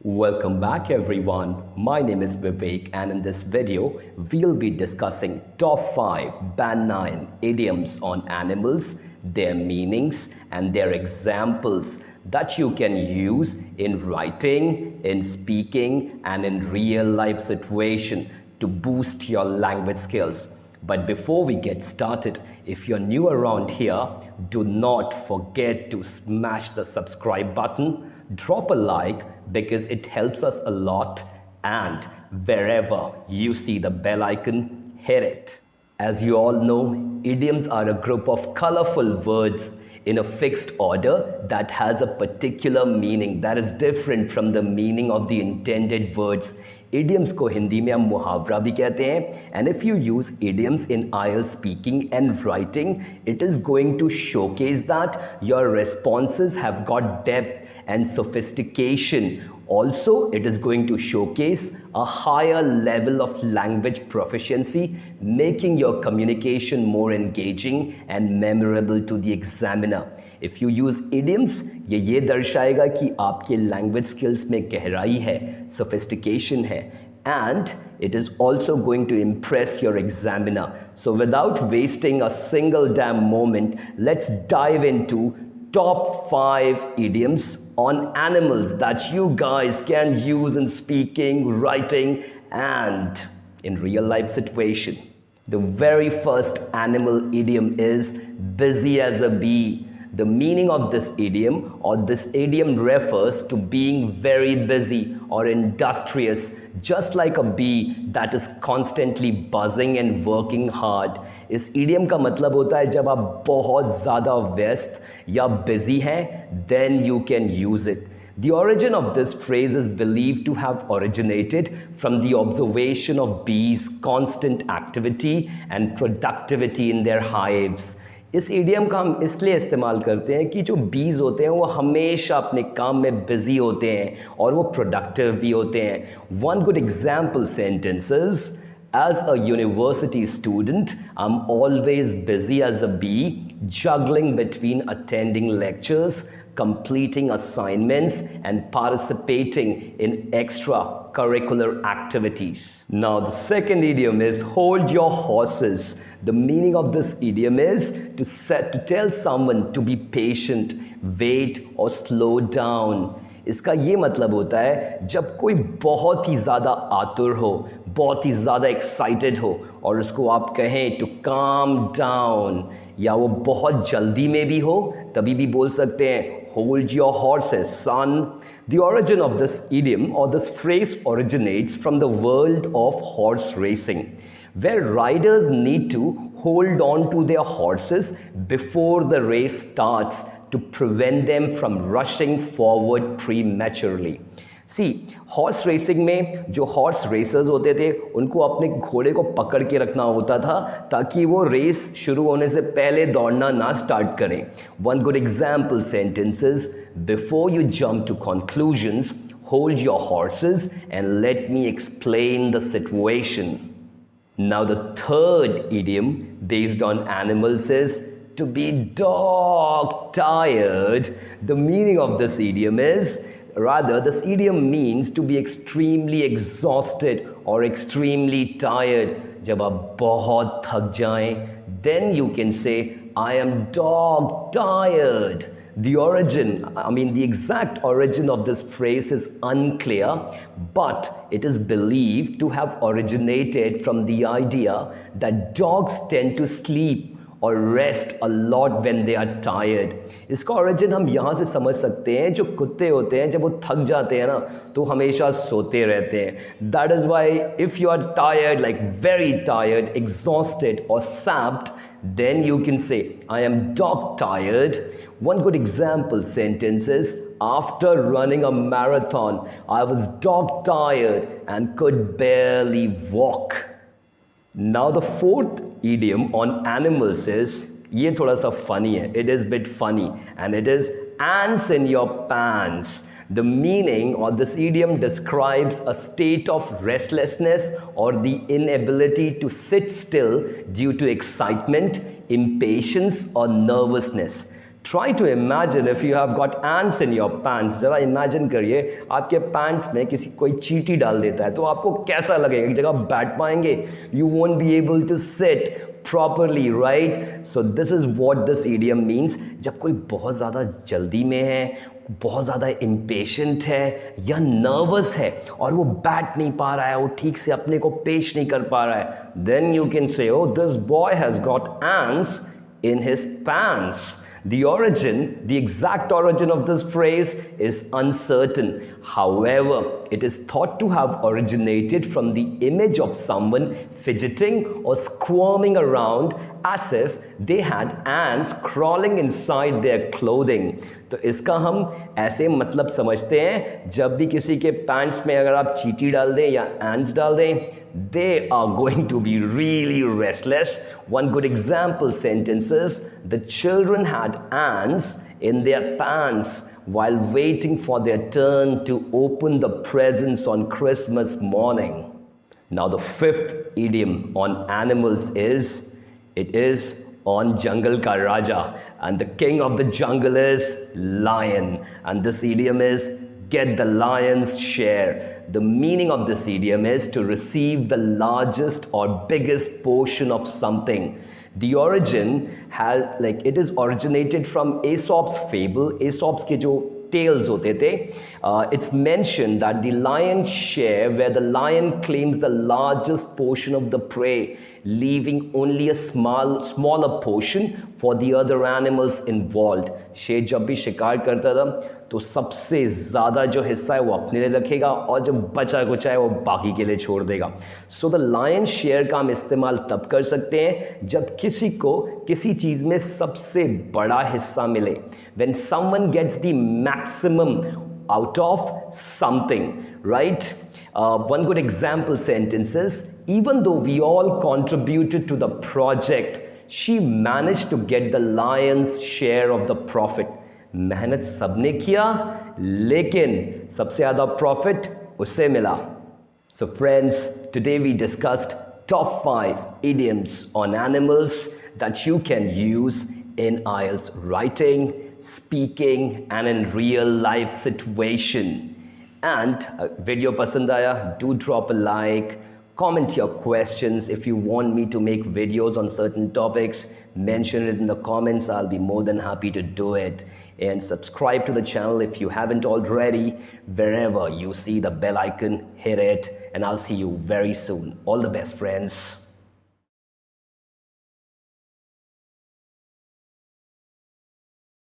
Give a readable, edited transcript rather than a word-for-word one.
Welcome back everyone. My name is Vivek and in this video we'll be discussing top 5 band 9 idioms on animals, their meanings and their examples that you can use in writing, in speaking and in real life situation to boost your language skills. But before we get started, if you're new around here, do not forget to smash the subscribe button, drop a like because it helps us a lot, and wherever you see the bell icon, hit it. As you all know, idioms are a group of colorful words in a fixed order that has a particular meaning that is different from the meaning of the intended words. Idioms को हिंदी में हम मुहावरा भी कहते हैं, and if you use idioms in IELTS speaking and writing, it is going to showcase that your responses have got depth and sophistication. Also, it is going to showcase a higher level of language proficiency, making your communication more engaging and memorable to the examiner. If you use idioms, ये दर्शाएगा कि आपके language skills में गहराई है, sophistication है, and it is also going to impress your examiner. So without wasting a single damn moment, let's dive into top 5 idioms on animals that you guys can use in speaking, writing, and in real life situation. The very first animal idiom is busy as a bee. The meaning of this idiom refers to being very busy or industrious, just like a bee that is constantly buzzing and working hard. इस idiom का मतलब होता है जब आप बहुत ज़्यादा व्यस्त या busy हैं, then you can use it. The origin of this phrase is believed to have originated from the observation of bees' constant activity and productivity in their hives. इस इडियम का हम इसलिए इस्तेमाल करते हैं कि जो बीज होते हैं वो हमेशा अपने काम में बिजी होते हैं और वो प्रोडक्टिव भी होते हैं. One good example sentences: As a university student, I'm always busy as a bee, juggling between attending lectures, completing assignments, and participating in extracurricular activities. Now, the second idiom is hold your horses. The meaning of this idiom is to tell someone to be patient, wait, or slow down. इसका ये मतलब होता है जब कोई बहुत ही ज़्यादा आतुर हो, बहुत ही ज़्यादा एक्साइटेड हो और उसको आप कहें टू काम डाउन, या वो बहुत जल्दी में भी हो, तभी भी बोल सकते हैं hold your horses, son. The origin of this idiom or this phrase originates from the world of horse racing, where riders need to hold on to their horses before the race starts to prevent them from rushing forward prematurely. See, horse racing में जो horse racers होते थे उनको अपने घोड़े को पकड़ के रखना होता था ताकि वो रेस शुरू होने से पहले दौड़ना ना स्टार्ट करें. One good example sentences: before you jump to conclusions, hold your horses and let me explain the situation. Now the third idiom based on animals is to be dog tired. The meaning of this idiom is, this idiom means to be extremely exhausted or extremely tired. जब आप बहुत थक जाएं, then you can say, I am dog tired. The exact origin of this phrase is unclear, but it is believed to have originated from the idea that dogs tend to sleep or rest a lot when they are tired. इसका origin हम यहाँ से समझ सकते हैं, जो कुत्ते होते हैं जब वो थक जाते हैं ना तो हमेशा सोते रहते हैं. That is why if you are tired, like very tired, exhausted or sapped, then you can say, I am dog tired. One good example sentence is, after running a marathon, I was dog tired and could barely walk. Now the fourth idiom on animals is, ये थोड़ा सा funny है, it is a bit funny, and it is ants in your pants. The meaning or this idiom describes a state of restlessness or the inability to sit still due to excitement, impatience or nervousness. Try to imagine if you have got ants in your pants. जरा imagine करिए आपके pants में किसी कोई चींटी डाल देता है तो आपको कैसा लगेगा? एक जगह बैठ पाएंगे? You won't be able to sit properly, right? So this is what this idiom means. जब कोई बहुत ज़्यादा जल्दी में है, बहुत ज़्यादा impatient है या nervous है और वो बैठ नहीं पा रहा है, वो ठीक से अपने को पेश नहीं कर पा रहा है, then you can say, oh, this boy has got ants in his pants. The exact origin of this phrase is uncertain. However, it is thought to have originated from the image of someone fidgeting or squirming around as if they had ants crawling inside their clothing. तो इसका हम ऐसे मतलब समझते हैं, जब भी किसी के पैंट्स में अगर आप चींटी डाल दें या ants डाल दें, they are going to be really restless. One good example sentence is, the children had ants in their pants while waiting for their turn to open the presents on Christmas morning. Now the fifth idiom on animals is, it is on jungle ka raja, and the king of the jungle is lion, and this idiom is get the lion's share. The meaning of this idiom is to receive the largest or biggest portion of something. The origin has, like, it is originated from Aesop's fable. Aesop's के जो tales होते थे, it's mentioned that the lion's share, where the lion claims the largest portion of the prey, leaving only a smaller portion for the other animals involved. शेर जब भी शिकार करता था तो सबसे ज़्यादा जो हिस्सा है वो अपने लिए रखेगा और जो बचा कुचा है वो बाकी के लिए छोड़ देगा. सो द लायन शेयर का हम इस्तेमाल तब कर सकते हैं जब किसी को किसी चीज़ में सबसे बड़ा हिस्सा मिले. When someone gets the maximum out of something, right? One good example sentence is, even though we all contributed to the project, she managed to get the lion's share of the profit. मेहनत सबने किया लेकिन सबसे ज़्यादा profit उसे मिला. So friends, today we discussed top 5 idioms on animals that you can use in IELTS writing, speaking and in real life situation. And video pasand aaya, do drop a like, comment your questions. If you want me to make videos on certain topics, mention it in the comments. I'll be more than happy to do it. And subscribe to the channel if you haven't already. Wherever you see the bell icon, hit it, and I'll see you very soon. All the best, friends.